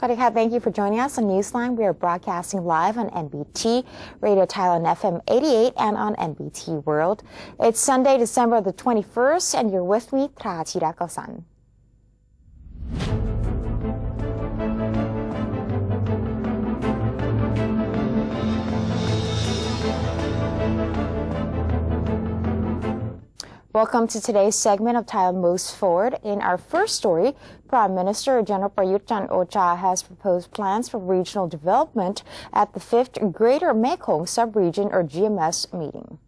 Swadika, thank you for joining us on Newsline. We are broadcasting live on NBT, Radio Thailand FM 88, and on NBT World. It's Sunday, December the 21st, and you're with me, Tra Chirakasan. Welcome to today's segment of Thailand Moves Forward. In our first story, Prime Minister General Prayut Chan-o-cha has proposed plans for regional development at the 5th Greater Mekong Sub-Region or GMS meeting.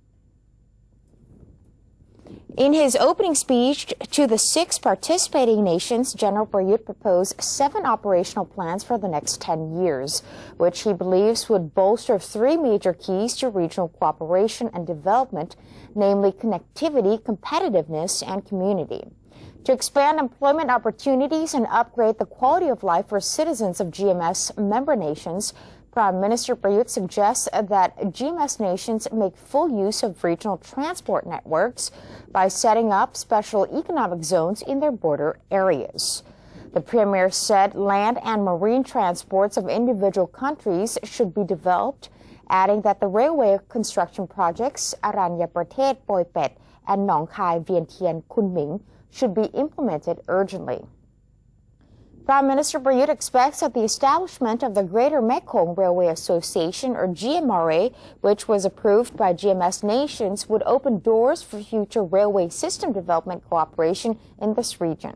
In his opening speech to the 6 participating nations, General Prayut proposed 7 operational plans for the next 10 years, which he believes would bolster 3 major keys to regional cooperation and development, namely connectivity, competitiveness, and community. To expand employment opportunities and upgrade the quality of life for citizens of GMS member nations, Prime Minister Prayut suggests that GMS nations make full use of regional transport networks by setting up special economic zones in their border areas. The Premier said land and marine transports of individual countries should be developed, adding that the railway construction projects Aranya Pratet Poipet and Nong Khai Vientiane Kunming should be implemented urgently. Prime Minister Prayut expects that the establishment of the Greater Mekong Railway Association, or GMRA, which was approved by GMS nations, would open doors for future railway system development cooperation in this region.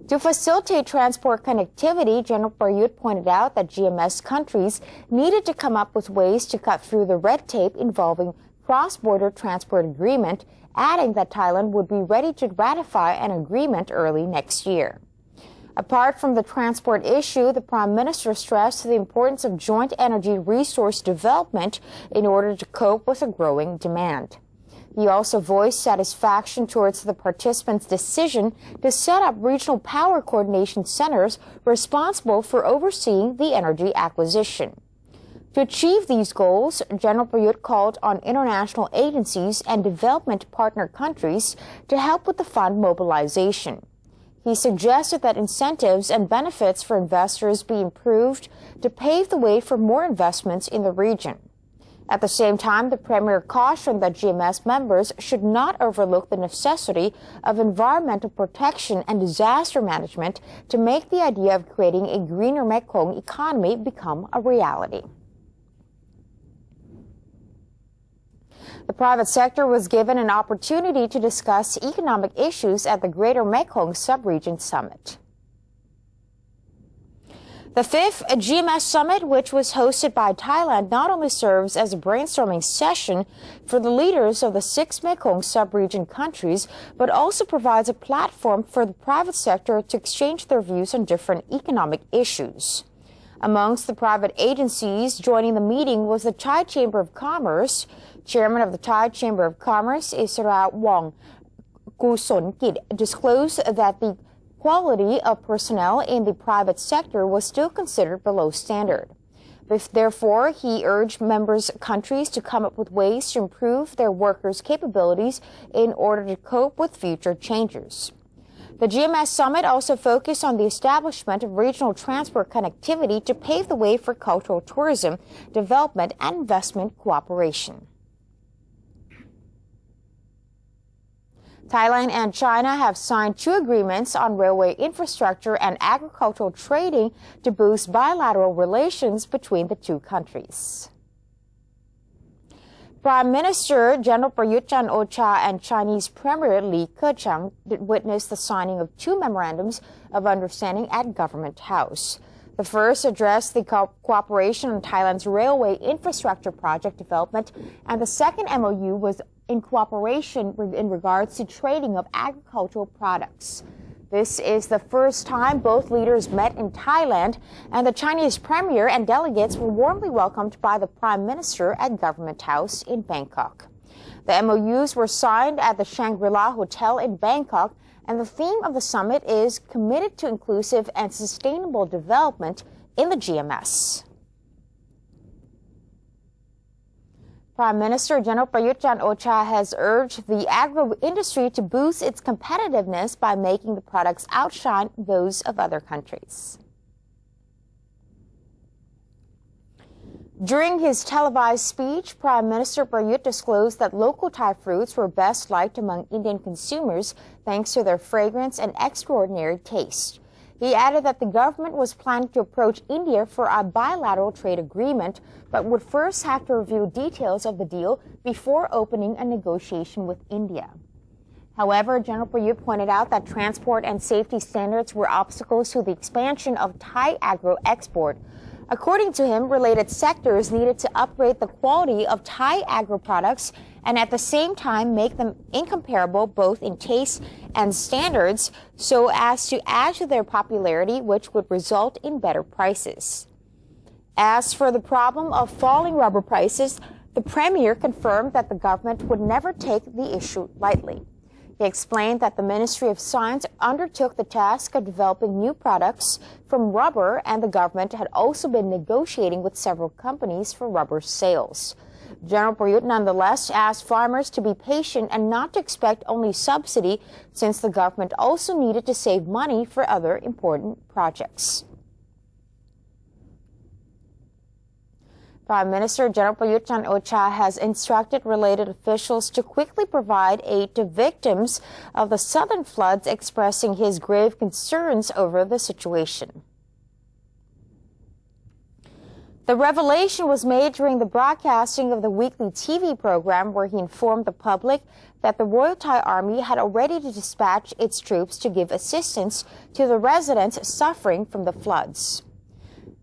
To facilitate transport connectivity, General Prayut pointed out that GMS countries needed to come up with ways to cut through the red tape involving cross-border transport agreement, adding that Thailand would be ready to ratify an agreement early next year. Apart from the transport issue, the Prime Minister stressed the importance of joint energy resource development in order to cope with a growing demand. He also voiced satisfaction towards the participants' decision to set up regional power coordination centers responsible for overseeing the energy acquisition. To achieve these goals, General Prayut called on international agencies and development partner countries to help with the fund mobilization. He suggested that incentives and benefits for investors be improved to pave the way for more investments in the region. At the same time, the Premier cautioned that GMS members should not overlook the necessity of environmental protection and disaster management to make the idea of creating a greener Mekong economy become a reality. The private sector was given an opportunity to discuss economic issues at the Greater Mekong Sub-Region Summit. The 5th GMS Summit, which was hosted by Thailand, not only serves as a brainstorming session for the leaders of the 6 Mekong sub-region countries, but also provides a platform for the private sector to exchange their views on different economic issues. Amongst the private agencies joining the meeting was the Thai Chamber of Commerce. Chairman of the Thai Chamber of Commerce, Isra Wong Kusonkit, disclosed that the quality of personnel in the private sector was still considered below standard. Therefore, he urged members countries to come up with ways to improve their workers' capabilities in order to cope with future changes. The GMS Summit also focused on the establishment of regional transport connectivity to pave the way for cultural tourism, development, and investment cooperation. Thailand and China have signed 2 agreements on railway infrastructure and agricultural trading to boost bilateral relations between the 2 countries. Prime Minister General Prayut Chan-o-cha and Chinese Premier Li Keqiang witnessed the signing of 2 memorandums of understanding at Government House. The first addressed the cooperation on Thailand's railway infrastructure project development, and the second MOU was in cooperation in regards to trading of agricultural products. This is the first time both leaders met in Thailand, and the Chinese Premier and delegates were warmly welcomed by the Prime Minister at Government House in Bangkok. The MOUs were signed at the Shangri-La Hotel in Bangkok, and the theme of the summit is committed to inclusive and sustainable development in the GMS. Prime Minister General Prayut Chan-o-cha has urged the agro-industry to boost its competitiveness by making the products outshine those of other countries. During his televised speech, Prime Minister Prayut disclosed that local Thai fruits were best liked among Indian consumers thanks to their fragrance and extraordinary taste. He added that the government was planning to approach India for a bilateral trade agreement, but would first have to review details of the deal before opening a negotiation with India. However, General Prayut pointed out that transport and safety standards were obstacles to the expansion of Thai agro export. According to him, related sectors needed to upgrade the quality of Thai agro products and at the same time make them incomparable both in taste and standards so as to add to their popularity, which would result in better prices. As for the problem of falling rubber prices, the Premier confirmed that the government would never take the issue lightly. He explained that the Ministry of Science undertook the task of developing new products from rubber, and the government had also been negotiating with several companies for rubber sales. General Prayut nonetheless asked farmers to be patient and not to expect only subsidy, since the government also needed to save money for other important projects. Prime Minister General Prayut Chan-o-cha has instructed related officials to quickly provide aid to victims of the southern floods, expressing his grave concerns over the situation. The revelation was made during the broadcasting of the weekly TV program, where he informed the public that the Royal Thai Army had already dispatched its troops to give assistance to the residents suffering from the floods.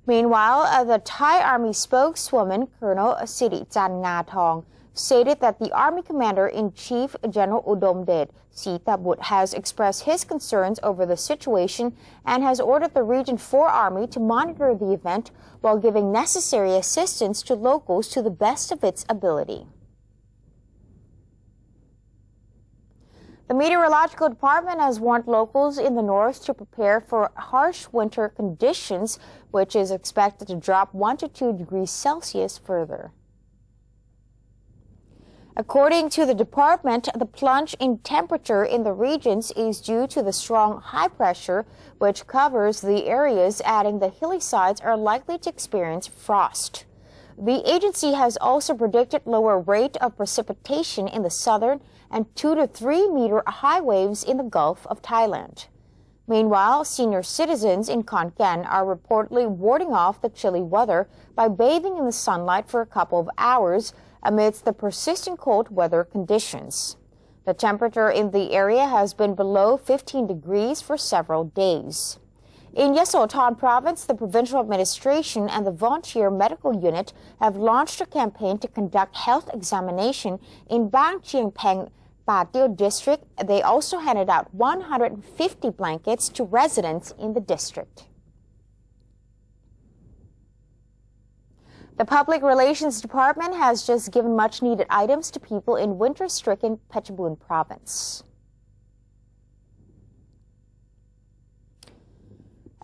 Meanwhile, the Thai Army spokeswoman, Colonel Sirichan Ngathong, stated that the Army Commander-in-Chief, General Udomdet Sitabut, has expressed his concerns over the situation and has ordered the Region 4 Army to monitor the event while giving necessary assistance to locals to the best of its ability. The Meteorological Department has warned locals in the north to prepare for harsh winter conditions, which is expected to drop 1 to 2 degrees Celsius further. According to the department, the plunge in temperature in the regions is due to the strong high pressure, which covers the areas, adding the hilly sides are likely to experience frost. The agency has also predicted lower rate of precipitation in the southern and 2 to 3 meter high waves in the Gulf of Thailand. Meanwhile, senior citizens in Khon Kaen are reportedly warding off the chilly weather by bathing in the sunlight for a couple of hours amidst the persistent cold weather conditions. The temperature in the area has been below 15 degrees for several days. In Yasothon Province, the provincial administration and the volunteer medical unit have launched a campaign to conduct health examination in Bang Chiang Peng Patio district. They also handed out 150 blankets to residents in the district. The Public Relations Department has just given much-needed items to people in winter-stricken Phetchabun Province.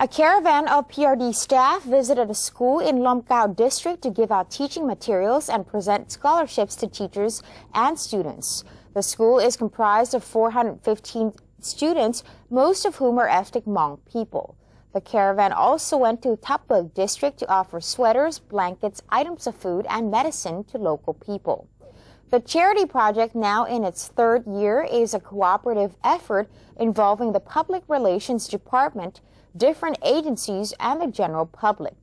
A caravan of PRD staff visited a school in Lomgao district to give out teaching materials and present scholarships to teachers and students. The school is comprised of 415 students, most of whom are ethnic Hmong people. The caravan also went to Thapug district to offer sweaters, blankets, items of food, and medicine to local people. The charity project, now in its third year, is a cooperative effort involving the Public Relations Department, different agencies, and the general public.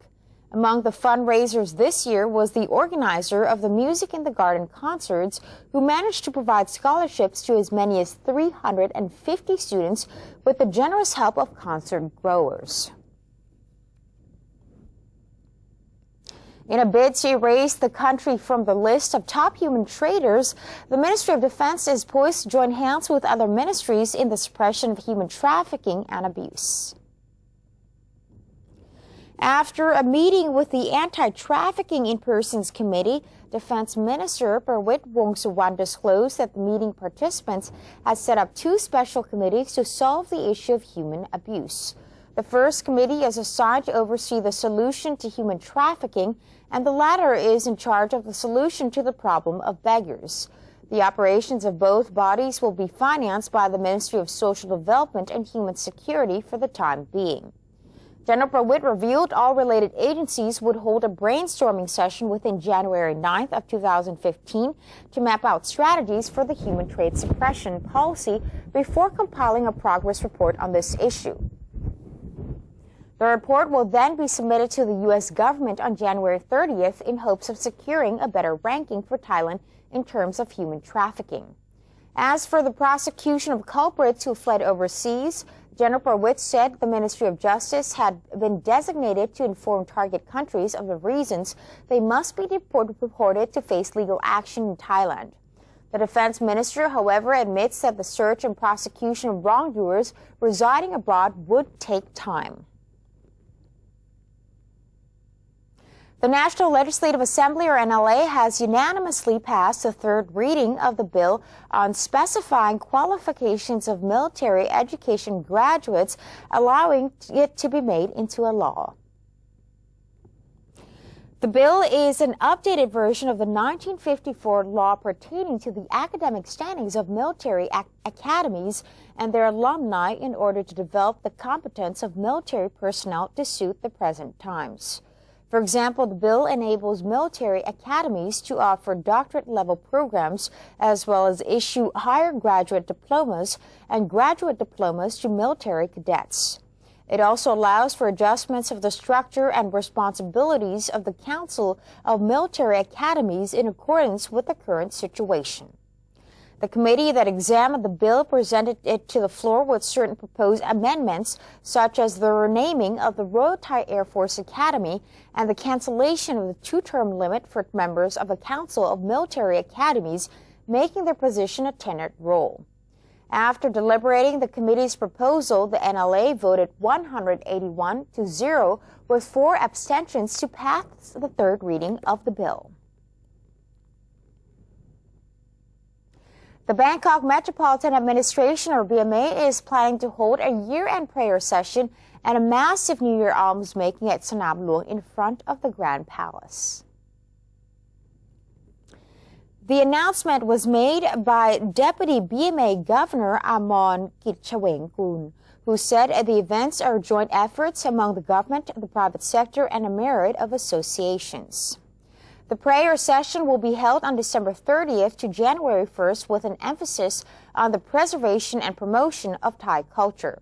Among the fundraisers this year was the organizer of the Music in the Garden concerts, who managed to provide scholarships to as many as 350 students with the generous help of concert growers. In a bid to erase the country from the list of top human traders, the Ministry of Defense is poised to join hands with other ministries in the suppression of human trafficking and abuse. After a meeting with the Anti-Trafficking in Persons Committee, Defense Minister Prawit Wongsuwan disclosed that the meeting participants had set up 2 special committees to solve the issue of human abuse. The first committee is assigned to oversee the solution to human trafficking, and the latter is in charge of the solution to the problem of beggars. The operations of both bodies will be financed by the Ministry of Social Development and Human Security for the time being. General Prawit revealed all related agencies would hold a brainstorming session within January 9th of 2015 to map out strategies for the human trade suppression policy before compiling a progress report on this issue. The report will then be submitted to the U.S. government on January 30th in hopes of securing a better ranking for Thailand in terms of human trafficking. As for the prosecution of culprits who fled overseas, General Prawit said the Ministry of Justice had been designated to inform target countries of the reasons they must be deported to face legal action in Thailand. The Defense Minister, however, admits that the search and prosecution of wrongdoers residing abroad would take time. The National Legislative Assembly, or NLA, has unanimously passed the third reading of the bill on specifying qualifications of military education graduates, allowing it to be made into a law. The bill is an updated version of the 1954 law pertaining to the academic standings of military academies and their alumni in order to develop the competence of military personnel to suit the present times. For example, the bill enables military academies to offer doctorate-level programs as well as issue higher graduate diplomas and graduate diplomas to military cadets. It also allows for adjustments of the structure and responsibilities of the Council of Military Academies in accordance with the current situation. The committee that examined the bill presented it to the floor with certain proposed amendments, such as the renaming of the Royal Thai Air Force Academy and the cancellation of the two-term limit for members of the Council of Military Academies, making their position a tenured role. After deliberating the committee's proposal, the NLA voted 181-0 with 4 abstentions to pass the third reading of the bill. The Bangkok Metropolitan Administration, or BMA, is planning to hold a year-end prayer session and a massive New Year almsmaking at Sanam Luang in front of the Grand Palace. The announcement was made by Deputy BMA Governor Amon Kitchawengkul, who said the events are joint efforts among the government, the private sector, and a myriad of associations. The prayer session will be held on December 30th to January 1st with an emphasis on the preservation and promotion of Thai culture.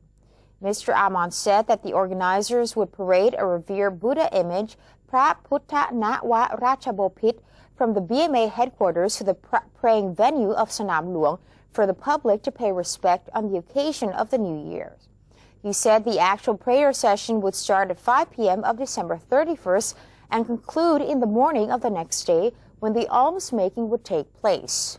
Mr. Amon said that the organizers would parade a revered Buddha image, Phra Phutta Nawa Ratchabopit, from the BMA headquarters to the praying venue of Sanam Luang for the public to pay respect on the occasion of the New Year. He said the actual prayer session would start at 5 p.m. of December 31st and conclude in the morning of the next day when the almsmaking would take place.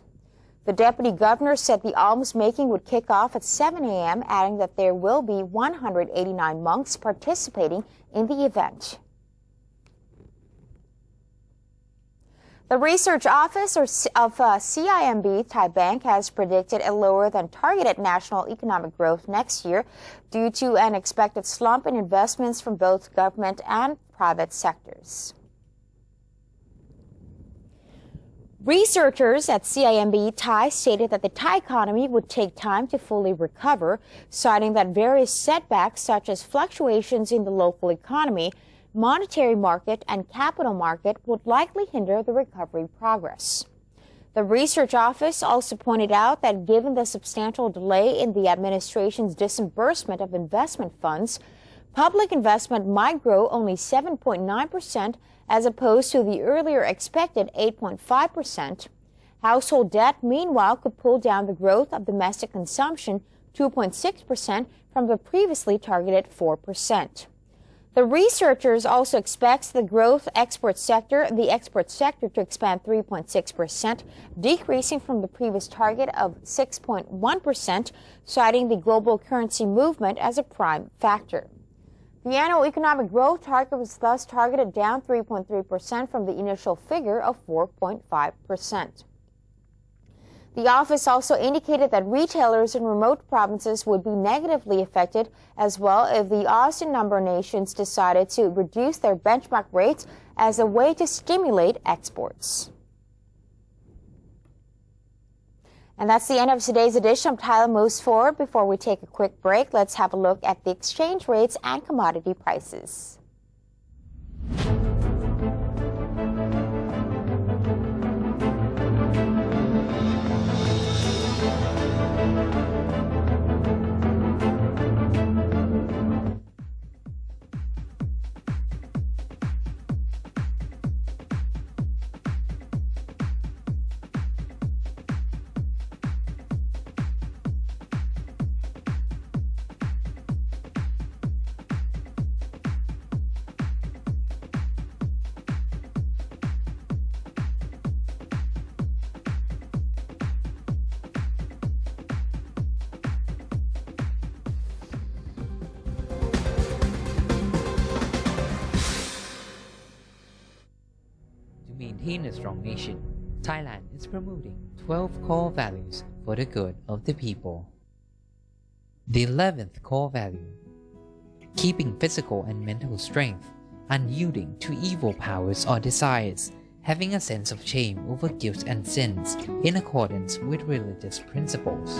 The Deputy Governor said the almsmaking would kick off at 7 a.m., adding that there will be 189 monks participating in the event. The research office of CIMB Thai Bank has predicted a lower than targeted national economic growth next year due to an expected slump in investments from both government and private sectors. Researchers at CIMB Thai stated that the Thai economy would take time to fully recover, citing that various setbacks such as fluctuations in the local economy, monetary market, and capital market would likely hinder the recovery progress. The research office also pointed out that given the substantial delay in the administration's disbursement of investment funds, public investment might grow only 7.9% as opposed to the earlier expected 8.5%. Household debt, meanwhile, could pull down the growth of domestic consumption 2.6% from the previously targeted 4%. The researchers also expect the export sector to expand 3.6%, decreasing from the previous target of 6.1%, citing the global currency movement as a prime factor. The annual economic growth target was thus targeted down 3.3% from the initial figure of 4.5%. The office also indicated that retailers in remote provinces would be negatively affected as well if the ASEAN member nations decided to reduce their benchmark rates as a way to stimulate exports. And that's the end of today's edition of Thailand Moves Forward. Before we take a quick break, let's have a look at the exchange rates and commodity prices. To maintain a strong nation, Thailand is promoting 12 core values for the good of the people. The 11th core value: keeping physical and mental strength, unyielding to evil powers or desires, having a sense of shame over guilt and sins in accordance with religious principles.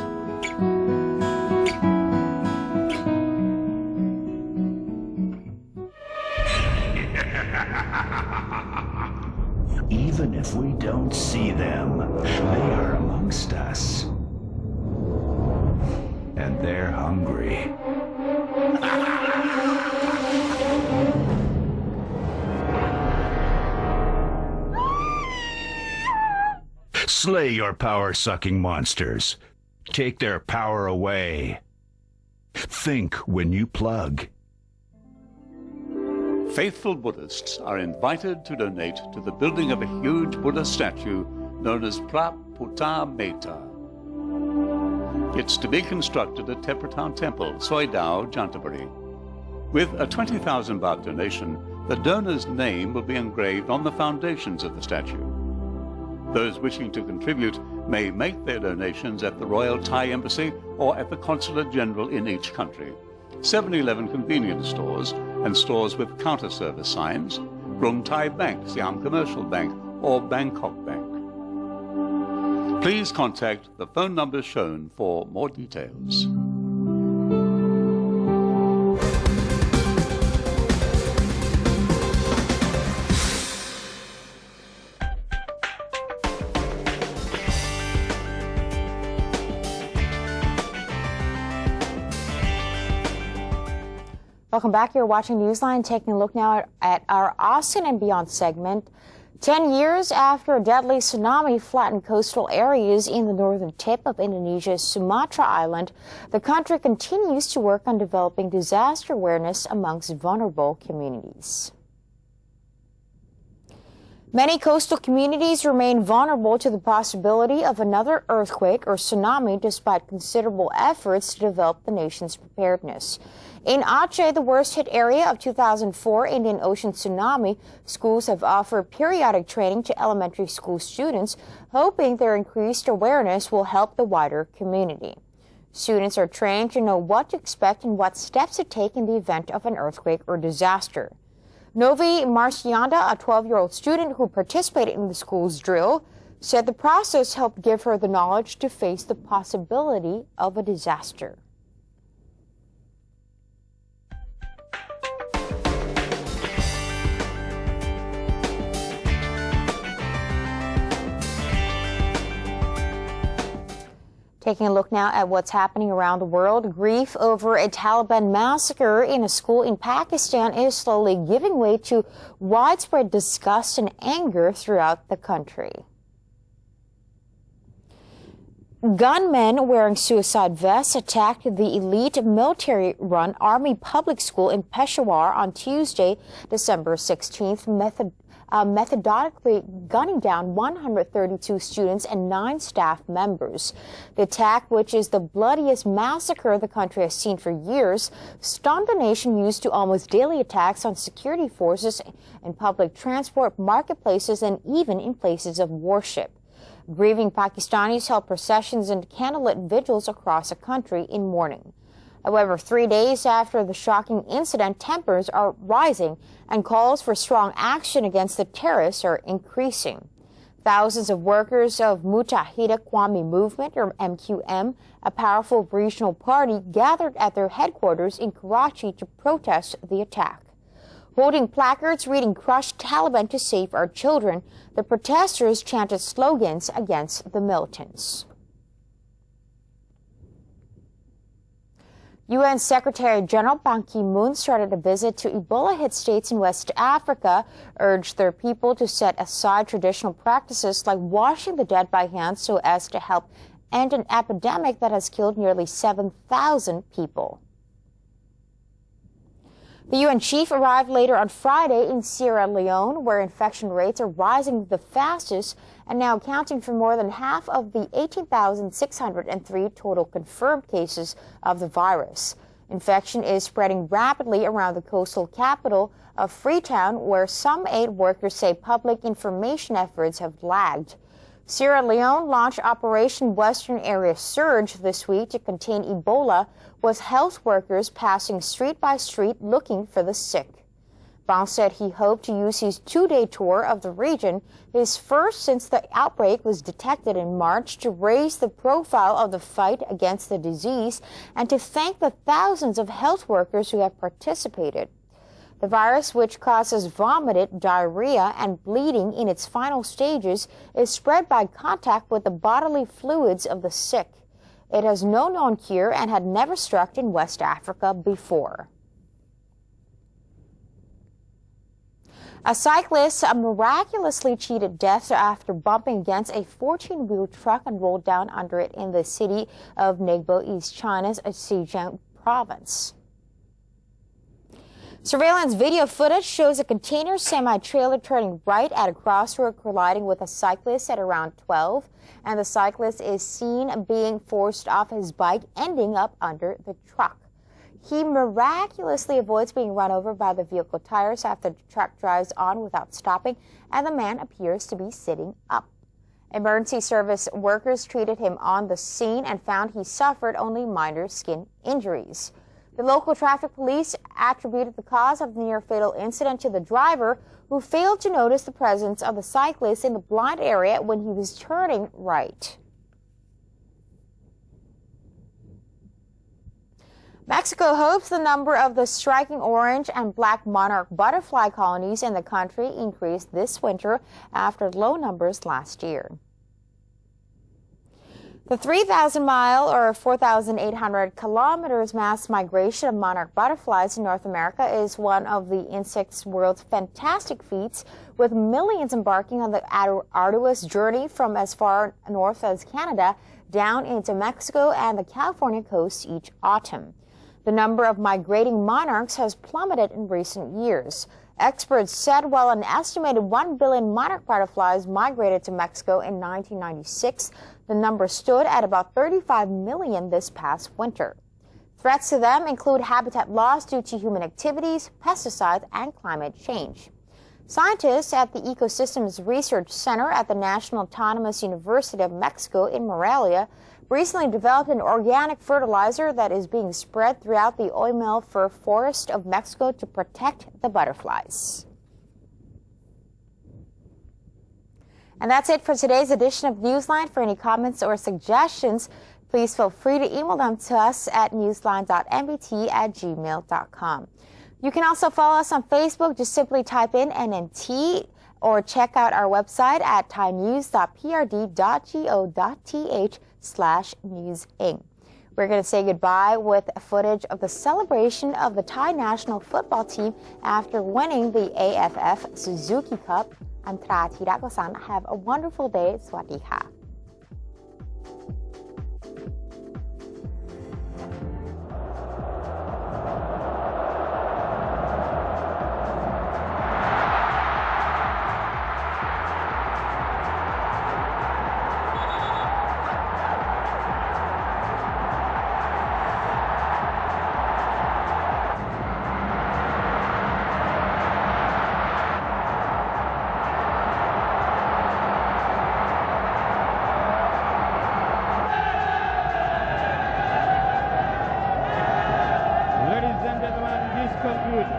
Even if we don't see them, they are amongst us. And they're hungry. Slay your power-sucking monsters. Take their power away. Think when you plug. Faithful Buddhists are invited to donate to the building of a huge Buddha statue known as Praputta Metta. It's to be constructed at Tepratown Temple, Soi Dao, Jantaburi. With a 20,000 baht donation, the donor's name will be engraved on the foundations of the statue. Those wishing to contribute may make their donations at the Royal Thai Embassy or at the Consulate General in each country, 7-Eleven convenience stores, and stores with counter service signs, Rung Thai Bank, Siam Commercial Bank, or Bangkok Bank. Please contact the phone numbers shown for more details. Welcome back. You're watching Newsline, taking a look now at our ASEAN and Beyond segment. 10 years after a deadly tsunami flattened coastal areas in the northern tip of Indonesia's Sumatra Island, the country continues to work on developing disaster awareness amongst vulnerable communities. Many coastal communities remain vulnerable to the possibility of another earthquake or tsunami despite considerable efforts to develop the nation's preparedness. In Aceh, the worst-hit area of 2004 Indian Ocean tsunami, schools have offered periodic training to elementary school students, hoping their increased awareness will help the wider community. Students are trained to know what to expect and what steps to take in the event of an earthquake or disaster. Novi Marcianda, a 12-year-old student who participated in the school's drill, said the process helped give her the knowledge to face the possibility of a disaster. Taking a look now at what's happening around the world, grief over a Taliban massacre in a school in Pakistan is slowly giving way to widespread disgust and anger throughout the country. Gunmen wearing suicide vests attacked the elite military-run Army public school in Peshawar on Tuesday, December 16th, methodically gunning down 132 students and 9 staff members. The attack, which is the bloodiest massacre the country has seen for years, stunned a nation used to almost daily attacks on security forces in public transport, marketplaces, and even in places of worship. Grieving Pakistanis held processions and candlelit vigils across the country in mourning. However, 3 days after the shocking incident, tempers are rising and calls for strong action against the terrorists are increasing. Thousands of workers of Mutahida Kwame Movement, or MQM, a powerful regional party, gathered at their headquarters in Karachi to protest the attack. Holding placards reading "Crush Taliban to Save Our Children," the protesters chanted slogans against the militants. UN Secretary General Ban Ki-moon started a visit to Ebola-hit states in West Africa, urged their people to set aside traditional practices like washing the dead by hand so as to help end an epidemic that has killed nearly 7,000 people. The UN chief arrived later on Friday in Sierra Leone, where infection rates are rising the fastest and now accounting for more than half of the 18,603 total confirmed cases of the virus. Infection is spreading rapidly around the coastal capital of Freetown, where some aid workers say public information efforts have lagged. Sierra Leone launched Operation Western Area Surge this week to contain Ebola, with health workers passing street by street looking for the sick. Ban said he hoped to use his two-day tour of the region, his first since the outbreak was detected in March, to raise the profile of the fight against the disease and to thank the thousands of health workers who have participated. The virus, which causes vomiting, diarrhea, and bleeding in its final stages, is spread by contact with the bodily fluids of the sick. It has no known cure and had never struck in West Africa before. A cyclist miraculously cheated death after bumping against a 14-wheel truck and rolled down under it in the city of Negbo, East China's Zhejiang province. Surveillance video footage shows a container semi-trailer turning right at a crossroad, colliding with a cyclist at around 12, and the cyclist is seen being forced off his bike, ending up under the truck. He miraculously avoids being run over by the vehicle tires after the truck drives on without stopping, and the man appears to be sitting up. Emergency service workers treated him on the scene and found he suffered only minor skin injuries. The local traffic police attributed the cause of the near-fatal incident to the driver, who failed to notice the presence of the cyclist in the blind area when he was turning right. Mexico hopes the number of the striking orange and black monarch butterfly colonies in the country increased this winter after low numbers last year. The 3,000-mile or 4,800 kilometers mass migration of monarch butterflies in North America is one of the insect's world's fantastic feats, with millions embarking on the arduous journey from as far north as Canada down into Mexico and the California coast each autumn. The number of migrating monarchs has plummeted in recent years. Experts said while an estimated 1 billion monarch butterflies migrated to Mexico in 1996, the number stood at about 35 million this past winter. Threats to them include habitat loss due to human activities, pesticides, and climate change. Scientists at the Ecosystems Research Center at the National Autonomous University of Mexico in Morelia recently developed an organic fertilizer that is being spread throughout the Oymel fir forest of Mexico to protect the butterflies. And that's it for today's edition of Newsline. For any comments or suggestions, please feel free to email them to us at newsline.nbt@gmail.com. You can also follow us on Facebook. Just simply type in NNT, or check out our website at thainews.prd.go.th/newsing. We're going to say goodbye with footage of the celebration of the Thai national football team after winning the AFF Suzuki Cup. I'm Tra Thirakosan. Have a wonderful day. Sawasdee ka. Ladies and gentlemen, this concludes